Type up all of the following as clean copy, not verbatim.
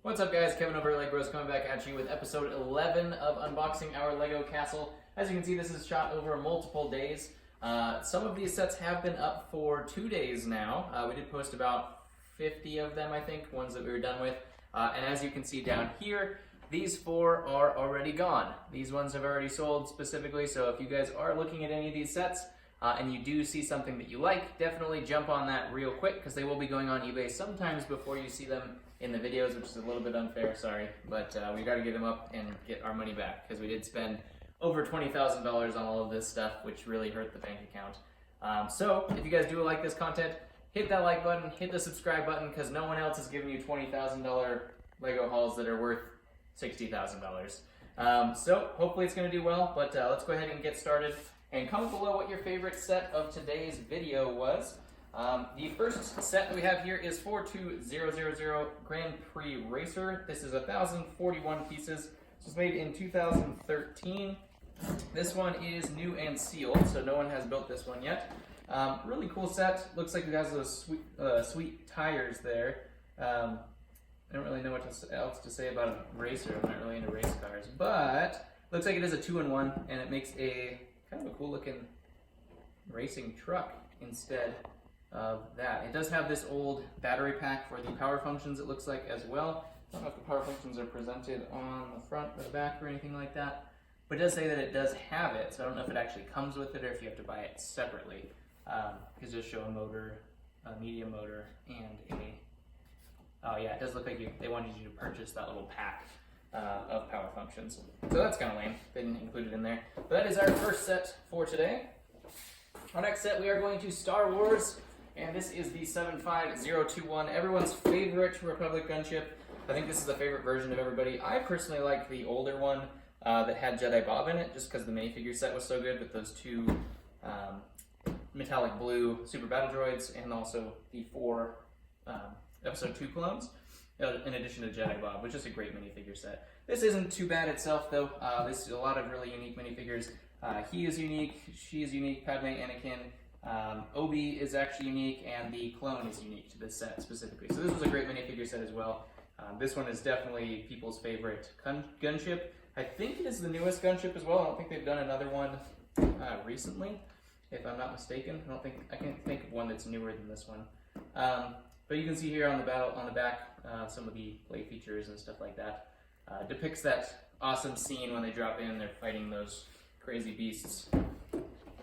What's up guys, Kevin over at LEGbrOs coming back at you with episode 11 of unboxing our LEGO castle. As you can see, this is shot over multiple days. Some of these sets have been up for 2 days now. We did post about 50 of them, I think, ones that we were done with. And as you can see down here, these 4 are already gone. These ones have already sold specifically, so if you guys are looking at any of these sets and you do see something that you like, definitely jump on that real quick because they will be going on eBay sometimes before you see them in the videos, which is a little bit unfair, sorry, but we got to get them up and get our money back because we did spend over $20,000 on all of this stuff, which really hurt the bank account. So if you guys do like this content, hit that like button, hit the subscribe button, because no one else is giving you $20,000 LEGO hauls that are worth $60,000. So hopefully it's going to do well, but let's go ahead and get started. And comment below what your favorite set of today's video was. The first set that we have here is 42000 Grand Prix Racer. This is 1,041 pieces. This was made in 2013. This one is new and sealed, so no one has built this one yet. Really cool set. Looks like it has those sweet tires there. I don't really know what else to say about a racer. I'm not really into race cars, but looks like it is a 2-in-1, and it makes a kind of a cool looking racing truck instead of that. It does have this old battery pack for the power functions, it looks like, as well. I don't know if the power functions are presented on the front or the back or anything like that, but it does say that it does have it, so I don't know if it actually comes with it or if you have to buy it separately. It does show a motor, a medium motor, and oh yeah, it does look like they wanted you to purchase that little pack of power functions. So that's kind of lame, they didn't include it in there. But that is our first set for today. Our next set, we are going to Star Wars, and this is the 75021, everyone's favorite Republic gunship. I think this is the favorite version of everybody. I personally like the older one that had Jedi Bob in it, just because the minifigure set was so good with those 2 metallic blue super battle droids, and also the 4 episode 2 clones, in addition to Jedi Bob, which is a great minifigure set. This isn't too bad itself, though. This is a lot of really unique minifigures. He is unique, she is unique, Padme, Anakin. Obi is actually unique, and the clone is unique to this set specifically. So this was a great minifigure set as well. This one is definitely people's favorite gunship. I think it is the newest gunship as well. I don't think they've done another one recently, if I'm not mistaken. I can't think of one that's newer than this one. But you can see here on the back some of the play features and stuff like that. Depicts that awesome scene when they drop in and they're fighting those crazy beasts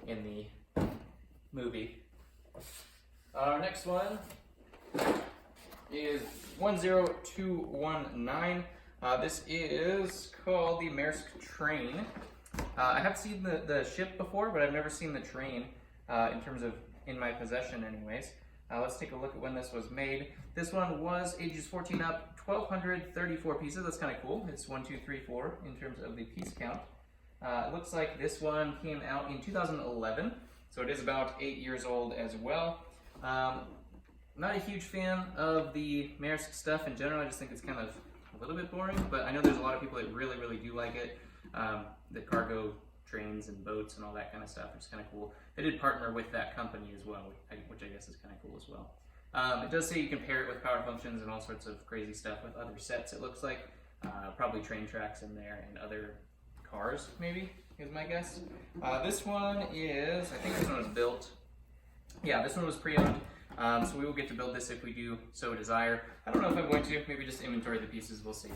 in the movie. Our next one is 10219. This is called the Maersk Train. I have seen the ship before, but I've never seen the train in terms of in my possession anyways. Let's take a look at when this was made. This one was ages 14 up, 1,234 pieces. That's kind of cool. It's 1, 2, 3, 4 in terms of the piece count. It looks like this one came out in 2011. So it is about 8 years old as well. Not a huge fan of the Maersk stuff in general. I just think it's kind of a little bit boring, but I know there's a lot of people that really, really do like it. The cargo trains and boats and all that kind of stuff, which is kind of cool. They did partner with that company as well, which I guess is kind of cool as well. It does say you can pair it with power functions and all sorts of crazy stuff with other sets, it looks like. Probably train tracks in there and other cars, maybe, is my guess. This one is, I think this one was built. Yeah, this one was pre-owned. So we will get to build this if we do so desire. I don't know if I'm going to, maybe just inventory the pieces, we'll see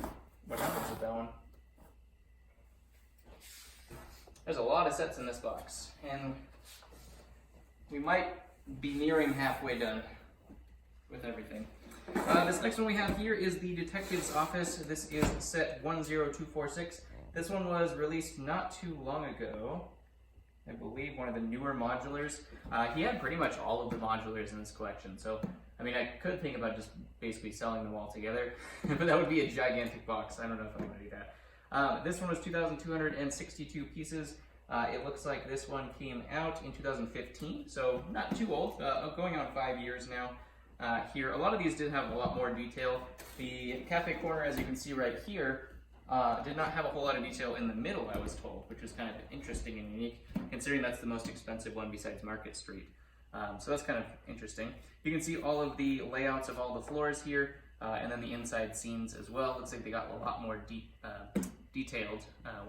what happens with that one. There's a lot of sets in this box, and we might be nearing halfway done with everything. This next one we have here is the Detective's Office. This is set 10246. This one was released not too long ago. I believe one of the newer modulars. He had pretty much all of the modulars in this collection, so I mean, I could think about just basically selling them all together, but that would be a gigantic box. I don't know if I'm going to do that. This one was 2,262 pieces. It looks like this one came out in 2015, so not too old, going on 5 years now. Here, a lot of these did have a lot more detail. The cafe corner, as you can see right here, did not have a whole lot of detail in the middle, I was told, which was kind of interesting and unique, considering that's the most expensive one besides Market Street. So that's kind of interesting. You can see all of the layouts of all the floors here. and then the inside scenes as well. Looks like they got a lot more detailed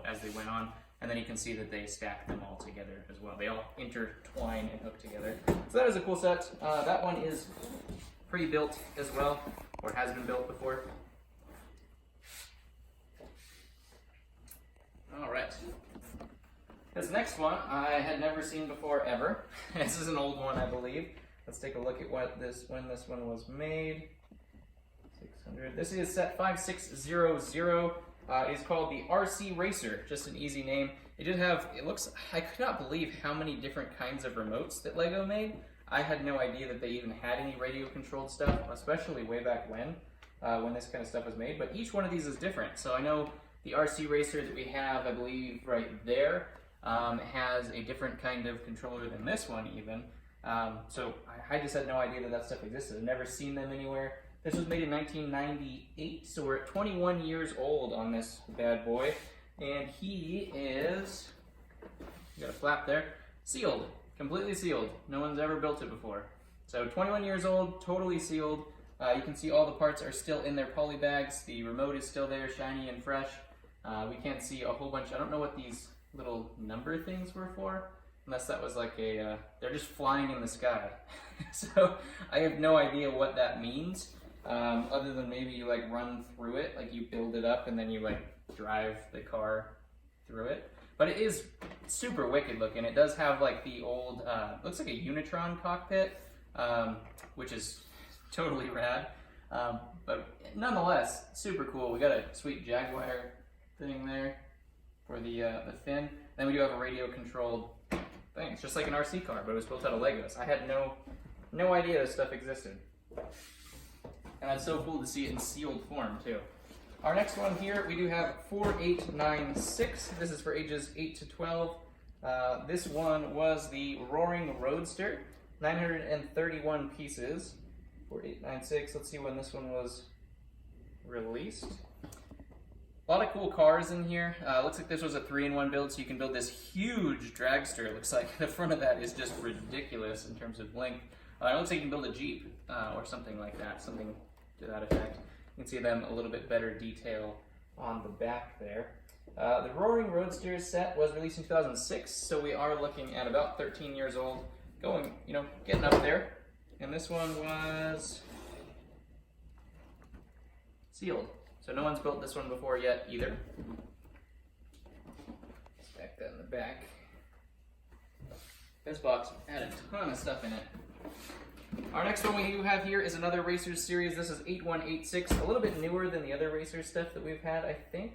as they went on. And then you can see that they stack them all together as well. They all intertwine and hook together. So that is a cool set. That one is pre-built as well, or has been built before. All right. This next one I had never seen before ever. This is an old one, I believe. Let's take a look at when this one was made. 600. This is set 5600. It's called the RC Racer, just an easy name. It did have, I could not believe how many different kinds of remotes that LEGO made. I had no idea that they even had any radio controlled stuff, especially way back when this kind of stuff was made. But each one of these is different. So I know the RC Racer that we have, I believe right there, has a different kind of controller than this one even. So I just had no idea that stuff existed. I've never seen them anywhere. This was made in 1998, so we're at 21 years old on this bad boy. And he is, you got a flap there, sealed, completely sealed. No one's ever built it before. So 21 years old, totally sealed. You can see all the parts are still in their poly bags. The remote is still there, shiny and fresh. We can't see a whole bunch. I don't know what these little number things were for, unless that was like a, they're just flying in the sky. So I have no idea what that means. Other than maybe you like run through it, like you build it up and then you like drive the car through it. But it is super wicked looking. It does have like the old, looks like a Unitron cockpit, which is totally rad. But nonetheless, super cool. We got a sweet Jaguar thing there for the fin. Then we do have a radio controlled thing. It's just like an RC car, but it was built out of Legos. I had no idea this stuff existed. And that's so cool to see it in sealed form, too. Our next one here, we do have 4896. This is for ages 8 to 12. This one was the Roaring Roadster, 931 pieces. 4896, let's see when this one was released. A lot of cool cars in here. Looks like this was a 3-in-1 build, so you can build this huge dragster. It looks like the front of that is just ridiculous in terms of length. It looks like you can build a Jeep or something like that, something to that effect. You can see them a little bit better detail on the back there. The Roaring Roadster set was released in 2006, so we are looking at about 13 years old, going, getting up there. And this one was sealed, so no one's built this one before yet either. Stack that in the back. This box had a ton of stuff in it. Our next one we have here is another Racers series. This is 8186, a little bit newer than the other Racers stuff that we've had, I think.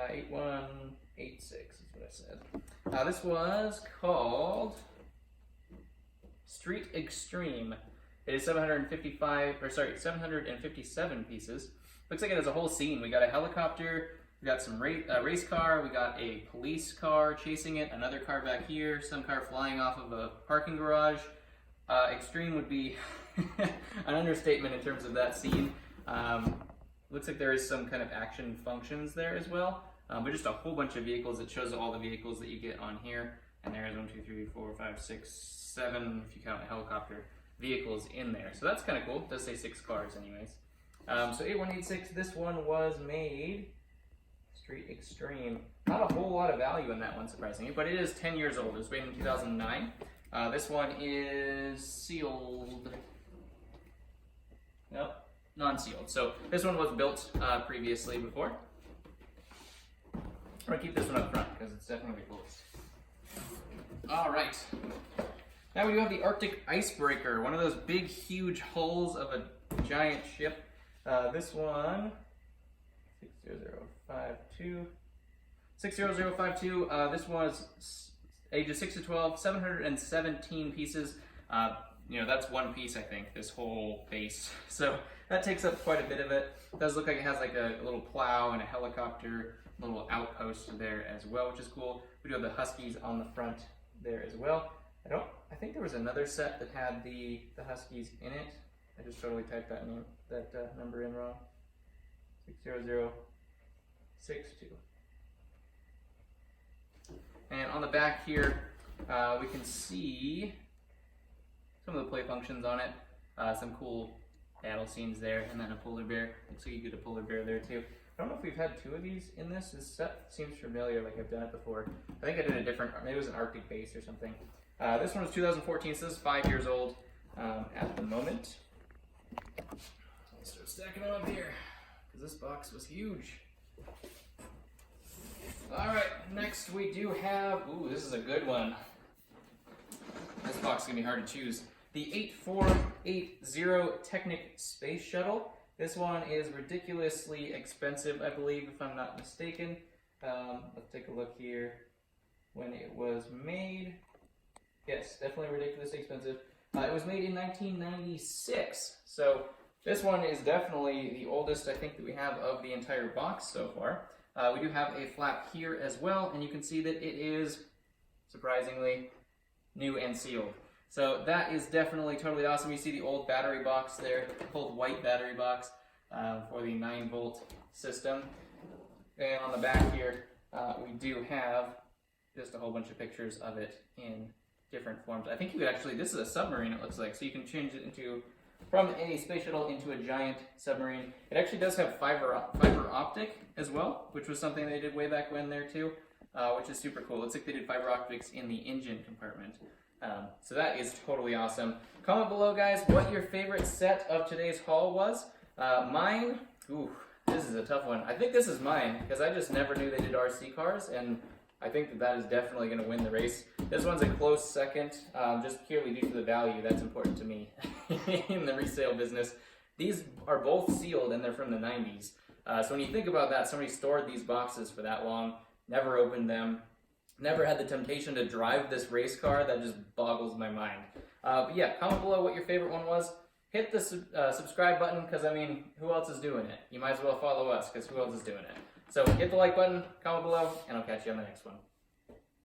8186 is what I said. This was called Street Extreme. It is 757 pieces. Looks like it has a whole scene. We got a helicopter, we got some race car, we got a police car chasing it, another car back here, some car flying off of a parking garage. Extreme would be an understatement in terms of that scene. Looks like there is some kind of action functions there as well, but just a whole bunch of vehicles. It shows all the vehicles that you get on here, and there's 1, 2, 3, 4, 5, 6, 7, if you count a helicopter, vehicles in there. So that's kind of cool. It does say 6 cars anyways. So 8186, this one was made Street Extreme. Not a whole lot of value in that one, surprisingly, but it is 10 years old. It was made in 2009. This one is sealed. Nope, non-sealed. So this one was built previously before. I'm gonna keep this one up front because it's definitely cool. All right. Now we do have the Arctic Icebreaker, one of those big, huge hulls of a giant ship. This one, 60052. 60052. This was ages 6 to 12, 717 pieces. That's one piece, I think, this whole base. So that takes up quite a bit of it. It does look like it has like a little plow and a helicopter, a little outpost there as well, which is cool. We do have the Huskies on the front there as well. I think there was another set that had the Huskies in it. I just totally typed that number in wrong. 60062. And on the back here, we can see some of the play functions on it. Some cool battle scenes there, and then a polar bear. Looks like you get a polar bear there too. I don't know if we've had two of these in this. This set seems familiar, like I've done it before. I think I did a different, maybe it was an Arctic base or something. This one was 2014, so this is 5 years old at the moment. Let's start stacking them up here, because this box was huge. Alright, next we do have, ooh, this is a good one. This box is going to be hard to choose. The 8480 Technic Space Shuttle. This one is ridiculously expensive, I believe, if I'm not mistaken. Let's take a look here. When it was made, yes, definitely ridiculously expensive. It was made in 1996, so this one is definitely the oldest, I think, that we have of the entire box so far. We do have a flap here as well, and you can see that it is, surprisingly, new and sealed. So that is definitely totally awesome. You see the old battery box there, old white battery box for the 9-volt system. And on the back here, we do have just a whole bunch of pictures of it in different forms. I think you could actually, this is a submarine it looks like, so you can change it into, from a space shuttle into a giant submarine. It actually does have fiber optic as well, which was something they did way back when there too, which is super cool. Looks like they did fiber optics in the engine compartment. So that is totally awesome. Comment below, guys, what your favorite set of today's haul was. Mine, ooh, this is a tough one. I think this is mine, because I just never knew they did RC cars, and I think that that is definitely going to win the race. This one's a close second, just purely due to the value. That's important to me in the resale business. These are both sealed, and they're from the 90s. So when you think about that, somebody stored these boxes for that long, never opened them, never had the temptation to drive this race car. That just boggles my mind. But yeah, comment below what your favorite one was. Hit the subscribe button, because, I mean, who else is doing it? You might as well follow us, because who else is doing it? So hit the like button, comment below, and I'll catch you on the next one.